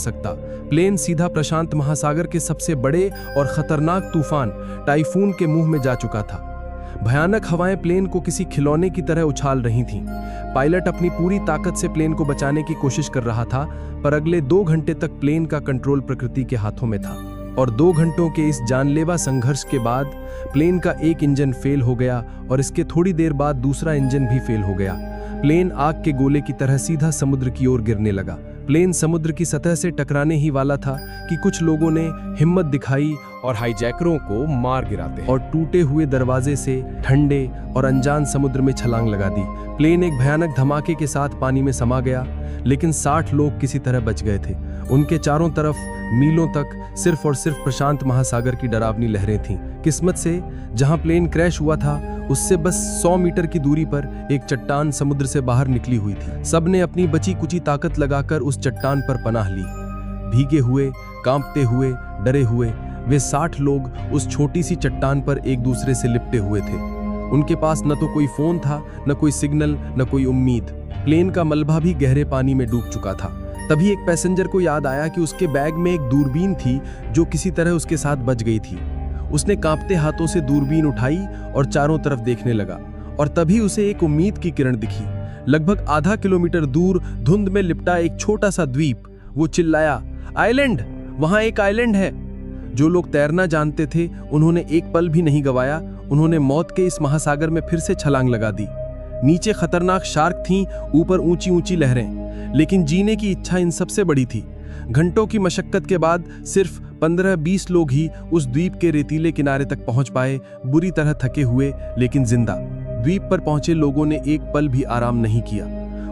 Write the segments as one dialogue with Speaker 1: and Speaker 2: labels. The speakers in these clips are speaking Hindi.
Speaker 1: सकता। प्लेन सीधा प्रशांत महासागर के सबसे बड़े और खतरनाक तूफान टाइफून के मुंह में जा चुका था। भयानक हवाएं प्लेन को किसी खिलौने की तरह उछाल रही थीं। पायलट अपनी पूरी ताकत से प्लेन को बचाने की कोशिश कर रहा था, पर अगले 2 घंटे तक प्लेन का कंट्रोल प्रकृति के हाथों में था। और 2 घंटों के इस जानलेवा संघर्ष के बाद प्लेन का एक इंजन फेल हो गया और इसके थोड़ी देर बाद दूसरा इंजन भी फेल हो गया। प्लेन आग के गोले की तरह सीधा समुद्र की ओर गिरने लगा। प्लेन समुद्र की सतह से टकराने ही वाला था कि कुछ लोगों ने हिम्मत दिखाई और हाईजैकरों को मार गिराते और टूटे हुए दरवाजे से ठंडे और अनजान समुद्र में छलांग लगा दी। प्लेन एक भयानक धमाके के साथ पानी में समा गया, लेकिन 60 लोग किसी तरह बच गए थे। उनके चारों तरफ मीलों तक सिर्फ और सिर्फ प्रशांत महासागर की डरावनी लहरें थीं। किस्मत से जहां प्लेन क्रैश हुआ था उससे बस 100 मीटर की दूरी पर एक चट्टान समुद्र से बाहर निकली हुई थी। सबने अपनी बची कुची ताकत लगाकर उस चट्टान पर पनाह ली। भीगे हुए, कांपते हुए, डरे हुए वे 60 लोग उस छोटी सी चट्टान पर एक दूसरे से लिपटे हुए थे। उनके पास न तो कोई फोन था, न कोई सिग्नल, न कोई उम्मीद। प्लेन का मलबा भी गहरे पानी में डूब चुका था। तभी एक पैसेंजर को याद आया कि उसके बैग में एक दूरबीन थी जो किसी तरह उसके साथ बच गई थी। उसने कांपते हाथों से दूरबीन उठाई और चारों तरफ देखने लगा, और तभी उसे एक उम्मीद की किरण दिखी। लगभग आधा किलोमीटर दूर धुंध में लिपटा एक छोटा सा द्वीप। वो चिल्लाया, आइलैंड, वहां एक आइलैंड है। जो लोग तैरना जानते थे उन्होंने एक पल भी नहीं गवाया। उन्होंने मौत के इस महासागर में फिर से छलांग लगा दी। नीचे खतरनाक शार्क थीं, ऊपर ऊंची ऊंची लहरें, लेकिन जीने की इच्छा इन सबसे बड़ी थी। घंटों की मशक्कत के बाद सिर्फ 15-20 लोग ही उस द्वीप के रेतीले किनारे तक पहुंच पाए, बुरी तरह थके हुए लेकिन जिंदा। द्वीप पर पहुंचे लोगों ने एक पल भी आराम नहीं किया।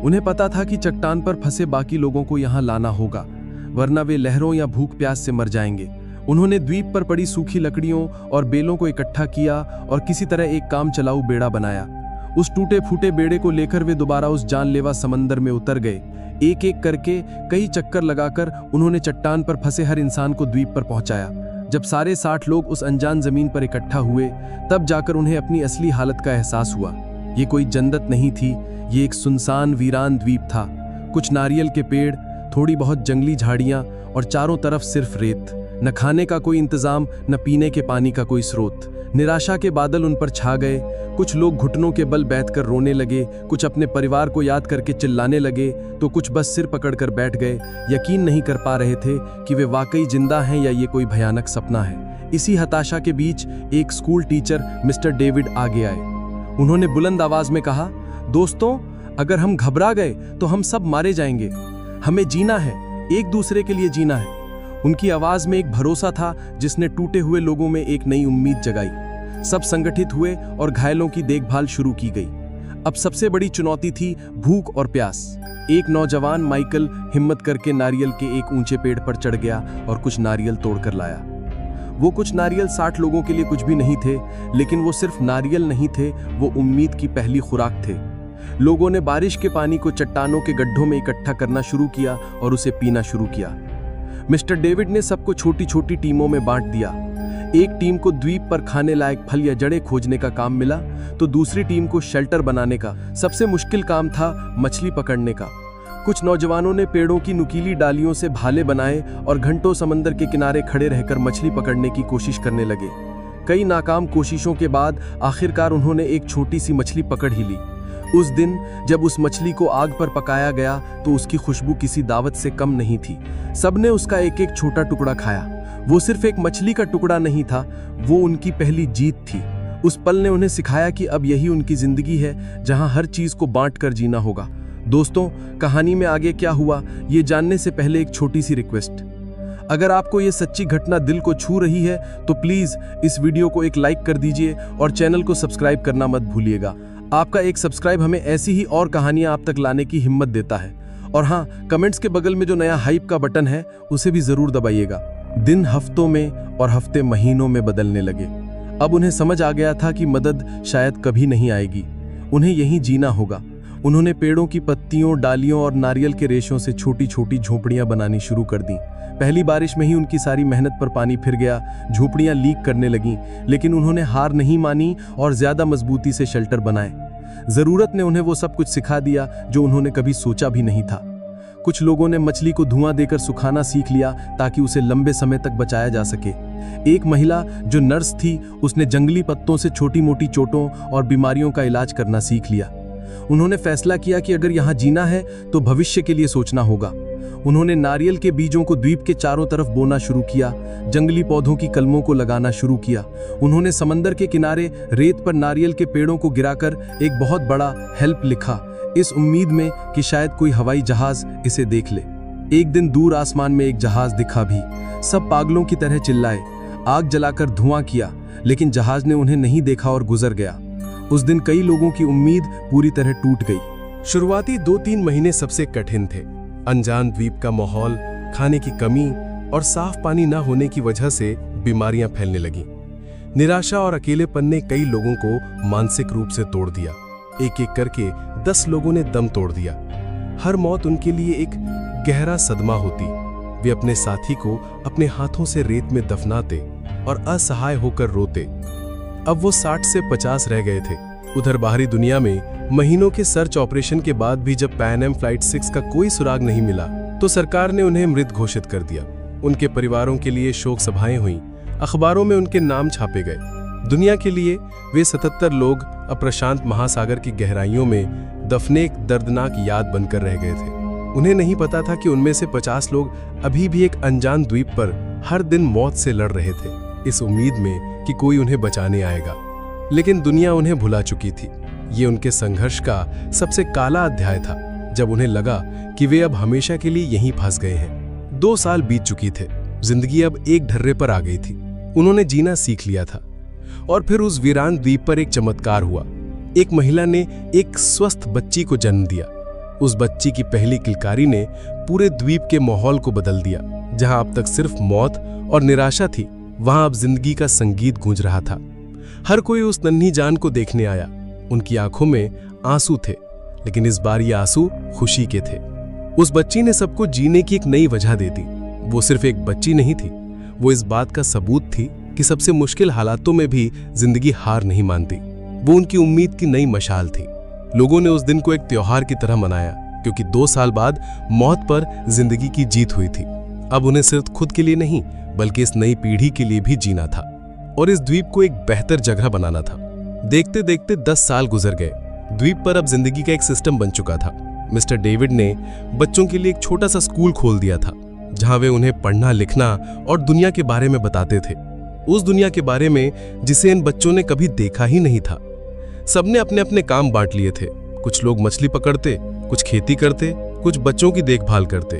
Speaker 1: उन्हें पता था कि चट्टान पर फंसे बाकी लोगों को यहां लाना होगा, वरना वे लहरों या भूख प्यास से मर जाएंगे। उन्होंने द्वीप पर पड़ी सूखी लकड़ियों और बेलों को इकट्ठा किया और किसी तरह एक काम चलाऊ बेड़ा बनाया। उस टूटे फूटे बेड़े को लेकर वे दोबारा उस जानलेवा समंदर में उतर गए। एक एक करके कई चक्कर लगाकर उन्होंने चट्टान पर फंसे हर इंसान को द्वीप पर पहुंचाया। जब सारे 60 लोग उस अनजान जमीन पर इकट्ठा हुए, तब जाकर उन्हें अपनी असली हालत का एहसास हुआ। ये कोई जन्नत नहीं थी, ये एक सुनसान वीरान द्वीप था। कुछ नारियल के पेड़, थोड़ी बहुत जंगली झाड़ियां और चारों तरफ सिर्फ रेत। न खाने का कोई इंतजाम, न पीने के पानी का कोई स्रोत। निराशा के बादल उन पर छा गए। कुछ लोग घुटनों के बल बैठकर रोने लगे, कुछ अपने परिवार को याद करके चिल्लाने लगे, तो कुछ बस सिर पकड़कर बैठ गए। यकीन नहीं कर पा रहे थे कि वे वाकई जिंदा हैं या ये कोई भयानक सपना है। इसी हताशा के बीच एक स्कूल टीचर मिस्टर डेविड आगे आए। उन्होंने बुलंद आवाज में कहा, दोस्तों, अगर हम घबरा गए तो हम सब मारे जाएंगे। हमें जीना है, एक दूसरे के लिए जीना है। उनकी आवाज में एक भरोसा था जिसने टूटे हुए लोगों में एक नई उम्मीद जगाई। सब संगठित हुए और घायलों की देखभाल शुरू की गई। अब सबसे बड़ी चुनौती थी भूख और प्यास। एक नौजवान माइकल हिम्मत करके नारियल के एक ऊंचे पेड़ पर चढ़ गया और कुछ नारियल तोड़कर लाया। वो कुछ नारियल 60 लोगों के लिए कुछ भी नहीं थे, लेकिन वो सिर्फ नारियल नहीं थे, वो उम्मीद की पहली खुराक थे। लोगों ने बारिश के पानी को चट्टानों के गड्ढों में इकट्ठा करना शुरू किया और उसे पीना शुरू किया। मिस्टर डेविड ने सबको छोटी छोटी टीमों में बांट दिया। एक टीम को द्वीप पर खाने लायक फल या जड़ें खोजने का काम मिला, तो दूसरी टीम को शेल्टर बनाने का। सबसे मुश्किल काम था मछली पकड़ने का। कुछ नौजवानों ने पेड़ों की नुकीली डालियों से भाले बनाए और घंटों समंदर के किनारे खड़े रहकर मछली पकड़ने की कोशिश करने लगे। कई नाकाम कोशिशों के बाद आखिरकार उन्होंने एक छोटी सी मछली पकड़ ही ली। उस दिन जब उस मछली को आग पर पकाया गया तो उसकी खुशबू किसी दावत से कम नहीं थी। सबने उसका एक एक छोटा टुकड़ा खाया। वो सिर्फ एक मछली का टुकड़ा नहीं था, वो उनकी पहली जीत थी। उस पल ने उन्हें सिखाया कि अब यही उनकी जिंदगी है, जहां हर चीज को बांट कर जीना होगा। दोस्तों, कहानी में आगे क्या हुआ ये जानने से पहले एक छोटी सी रिक्वेस्ट। अगर आपको ये सच्ची घटना दिल को छू रही है तो प्लीज इस वीडियो को एक लाइक कर दीजिए और चैनल को सब्सक्राइब करना मत भूलिएगा। आपका एक सब्सक्राइब हमें ऐसी ही और कहानियां आप तक लाने की हिम्मत देता है। और हाँ, कमेंट्स के बगल में जो नया हाइप का बटन है उसे भी जरूर दबाइएगा। दिन हफ्तों में और हफ्ते महीनों में बदलने लगे। अब उन्हें समझ आ गया था कि मदद शायद कभी नहीं आएगी, उन्हें यहीं जीना होगा। उन्होंने पेड़ों की पत्तियों, डालियों और नारियल के रेशों से छोटी छोटी झोपड़ियां बनानी शुरू कर दी। पहली बारिश में ही उनकी सारी मेहनत पर पानी फिर गया, झोपड़ियां लीक करने लगीं, लेकिन उन्होंने हार नहीं मानी और ज्यादा मजबूती से शेल्टर बनाए। जरूरत ने उन्हें वो सब कुछ सिखा दिया जो उन्होंने कभी सोचा भी नहीं था। कुछ लोगों ने मछली को धुआं देकर सुखाना सीख लिया ताकि उसे लंबे समय तक बचाया जा सके। एक महिला जो नर्स थी, उसने जंगली पत्तों से छोटी मोटी चोटों और बीमारियों का इलाज करना सीख लिया। उन्होंने फैसला किया कि अगर यहाँ जीना है तो भविष्य के लिए सोचना होगा। उन्होंने नारियल के बीजों को द्वीप के चारों तरफ बोना शुरू किया, जंगली पौधों की कलमों को लगाना शुरू किया। उन्होंने समंदर के किनारे रेत पर नारियल के पेड़ों को गिराकर एक बहुत बड़ा हेल्प लिखा, इस उम्मीद में कि शायद कोई हवाई जहाज इसे देख ले। एक दिन दूर आसमान में एक जहाज दिखा भी। सब पागलों की तरह चिल्लाए, आग जलाकर धुआं किया, लेकिन जहाज ने उन्हें नहीं देखा और गुजर गया। उस दिन कई लोगों की उम्मीद पूरी तरह टूट गई। शुरुआती 2-3 महीने सबसे कठिन थे। अनजान द्वीप का माहौल, खाने की कमी और साफ पानी न होने की वजह से बीमारियां फैलने लगीं। निराशा और अकेलेपन ने कई लोगों को मानसिक रूप से तोड़ दिया। एक एक करके 10 लोगों ने दम तोड़ दिया। हर मौत उनके लिए एक गहरा सदमा होती। वे अपने साथी को अपने हाथों से रेत में दफनाते और असहाय होकर रोते। अब वो 60 से 50 रह गए थे। उधर बाहरी दुनिया में महीनों के सर्च ऑपरेशन के बाद भी जब पैन एम फ्लाइट 6 का कोई सुराग नहीं मिला तो सरकार ने उन्हें मृत घोषित कर दिया। उनके परिवारों के लिए शोक सभाएं हुईं, अखबारों में उनके नाम छापे गए। दुनिया के लिए वे 77 लोग अप्रशांत महासागर की गहराइयों में दफने एक दर्दनाक याद बनकर रह गए थे। उन्हें नहीं पता था कि उनमें से 50 लोग अभी भी एक अनजान द्वीप पर हर दिन मौत से लड़ रहे थे, इस उम्मीद में कि कोई उन्हें बचाने आएगा। लेकिन दुनिया उन्हें भुला चुकी थी। ये उनके संघर्ष का सबसे काला अध्याय था, जब उन्हें लगा कि वे अब हमेशा के लिए यहीं फंस गए हैं। 2 साल बीत चुकी थे, जिंदगी अब एक ढर्रे पर आ गई थी। उन्होंने जीना सीख लिया था। और फिर उस वीरान द्वीप पर एक चमत्कार हुआ। एक महिला ने एक स्वस्थ बच्ची को जन्म दिया। उस बच्ची की पहली किलकारी ने पूरे द्वीप के माहौल को बदल दिया। जहां अब तक सिर्फ मौत और निराशा थी, वहां अब जिंदगी का संगीत गूंज रहा था। हर कोई उस नन्ही जान को देखने आया। उनकी आंखों में आंसू थे, लेकिन इस बार ये आंसू खुशी के थे। उस बच्ची ने सबको जीने की एक नई वजह दे दी। वो सिर्फ एक बच्ची नहीं थी, वो इस बात का सबूत थी कि सबसे मुश्किल हालातों में भी जिंदगी हार नहीं मानती। वो उनकी उम्मीद की नई मशाल थी। लोगों ने उस दिन को एक त्योहार की तरह मनाया, क्योंकि 2 साल बाद मौत पर जिंदगी की जीत हुई थी। अब उन्हें सिर्फ खुद के लिए नहीं, बल्कि इस नई पीढ़ी के लिए भी जीना था और इस द्वीप को एक बेहतर जगह बनाना था। देखते देखते 10 साल गुजर गए। द्वीप पर अब जिंदगी का एक सिस्टम बन चुका था। मिस्टर डेविड ने बच्चों के लिए एक छोटा सा स्कूल खोल दिया था, जहां वे उन्हें पढ़ना, लिखना और दुनिया के बारे में बताते थे। उस दुनिया के बारे में जिसे इन बच्चों ने कभी देखा ही नहीं था। सबने अपने अपने काम बांट लिए थे। कुछ लोग मछली पकड़ते, कुछ खेती करते, कुछ बच्चों की देखभाल करते।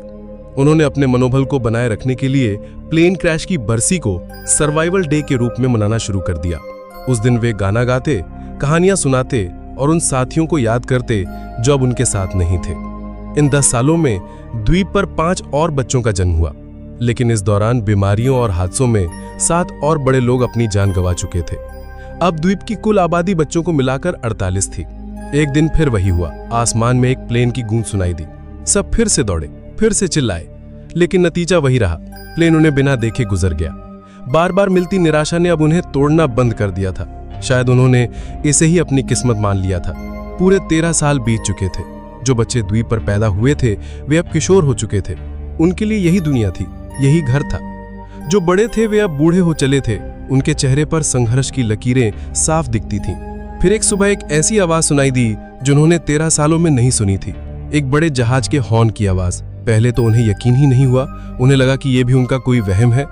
Speaker 1: उन्होंने अपने मनोबल को बनाए रखने के लिए प्लेन क्रैश की बरसी को सर्वाइवल डे के रूप में मनाना शुरू कर दिया। उस दिन वे गाना गाते, कहानियां सुनाते और उन साथियों को याद करते जो अब उनके साथ नहीं थे। इन 10 सालों में द्वीप पर 5 और बच्चों का जन्म हुआ, लेकिन इस दौरान बीमारियों और हादसों में 7 और बड़े लोग अपनी जान गंवा चुके थे। अब द्वीप की कुल आबादी बच्चों को मिलाकर 48 थी। एक दिन फिर वही हुआ। आसमान में एक प्लेन की गूंज सुनाई दी। सब फिर से दौड़े, फिर से चिल्लाए, लेकिन नतीजा वही रहा। प्लेन उन्हें बिना देखे गुजर गया। बार बार मिलती निराशा ने अब उन्हें तोड़ना बंद कर दिया था। शायद उन्होंने इसे ही अपनी किस्मत मान लिया था। पूरे 13 साल बीत चुके थे। जो बच्चे द्वीप पर पैदा हुए थे वे अब किशोर हो चुके थे। उनके लिए यही दुनिया थी, यही घर था। जो बड़े थे वे अब बूढ़े हो चले थे। उनके चेहरे पर संघर्ष की लकीरें साफ दिखती थीं। फिर एक सुबह एक ऐसी आवाज सुनाई दी जिन्होंने 13 सालों में नहीं सुनी थी। एक बड़े जहाज के हॉर्न की आवाज। पहले तो उन्हें यकीन ही नहीं हुआ। उन्हें लगा कि यह भी उनका कोई वहम है।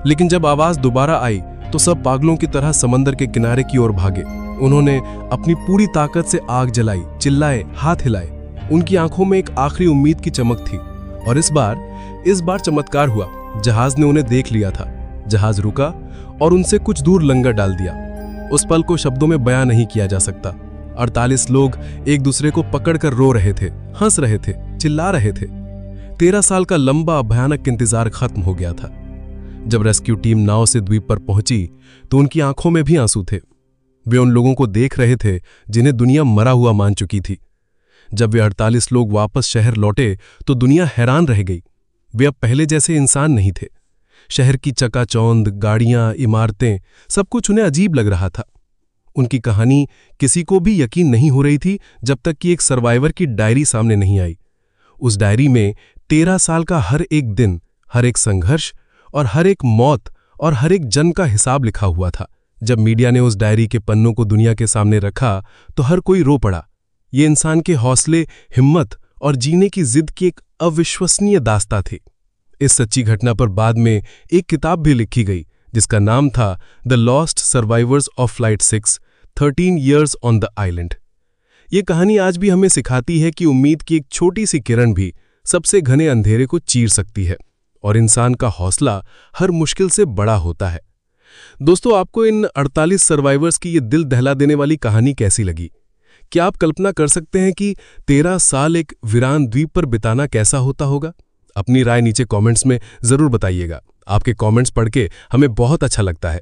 Speaker 1: लेकिन जब आवाज दोबारा आई तो सब पागलों की तरह समंदर के किनारे की ओर भागे। उन्होंने अपनी पूरी ताकत से आग जलाई, चिल्लाए, हाथ हिलाए। उनकी आंखों में एक आखिरी उम्मीद की चमक थी। और इस बार चमत्कार हुआ। जहाज ने उन्हें देख लिया था। जहाज रुका और उनसे कुछ दूर लंगर डाल दिया। उस पल को शब्दों में बयां नहीं किया जा सकता। 48 लोग एक दूसरे को पकड़कर रो रहे थे, हंस रहे थे, चिल्ला रहे थे। 13 साल का लंबा भयानक इंतजार खत्म हो गया था। जब रेस्क्यू टीम नाव से द्वीप पर पहुंची तो उनकी आंखों में भी आंसू थे। वे उन लोगों को देख रहे थे जिन्हें दुनिया मरा हुआ मान चुकी थी। जब वे 48 लोग वापस शहर लौटे तो दुनिया हैरान रह गई। वे अब पहले जैसे इंसान नहीं थे। शहर की चकाचौंध, गाड़ियां, इमारतें, सब कुछ उन्हें अजीब लग रहा था। उनकी कहानी किसी को भी यकीन नहीं हो रही थी जब तक कि एक सर्वाइवर की डायरी सामने नहीं आई। उस डायरी में
Speaker 2: 13 साल का हर एक दिन, हर एक संघर्ष और हर एक मौत और हर एक जन्म का हिसाब लिखा हुआ था। जब मीडिया ने उस डायरी के पन्नों को दुनिया के सामने रखा तो हर कोई रो पड़ा। ये इंसान के हौसले, हिम्मत और जीने की जिद की एक अविश्वसनीय दास्तां थी। इस सच्ची घटना पर बाद में एक किताब भी लिखी गई जिसका नाम था the lost survivors of flight 6, 13 years on the island. ये कहानी आज भी हमें सिखाती है कि उम्मीद की एक छोटी सी किरण भी सबसे घने अंधेरे को चीर सकती है और इंसान का हौसला हर मुश्किल से बड़ा होता है। दोस्तों, आपको इन 48 सर्वाइवर्स की ये दिल दहला देने वाली कहानी कैसी लगी? क्या आप कल्पना कर सकते हैं कि 13 साल एक वीरान द्वीप पर बिताना कैसा होता होगा? अपनी राय नीचे कमेंट्स में जरूर बताइएगा। आपके कमेंट्स पढ़ के हमें बहुत अच्छा लगता है।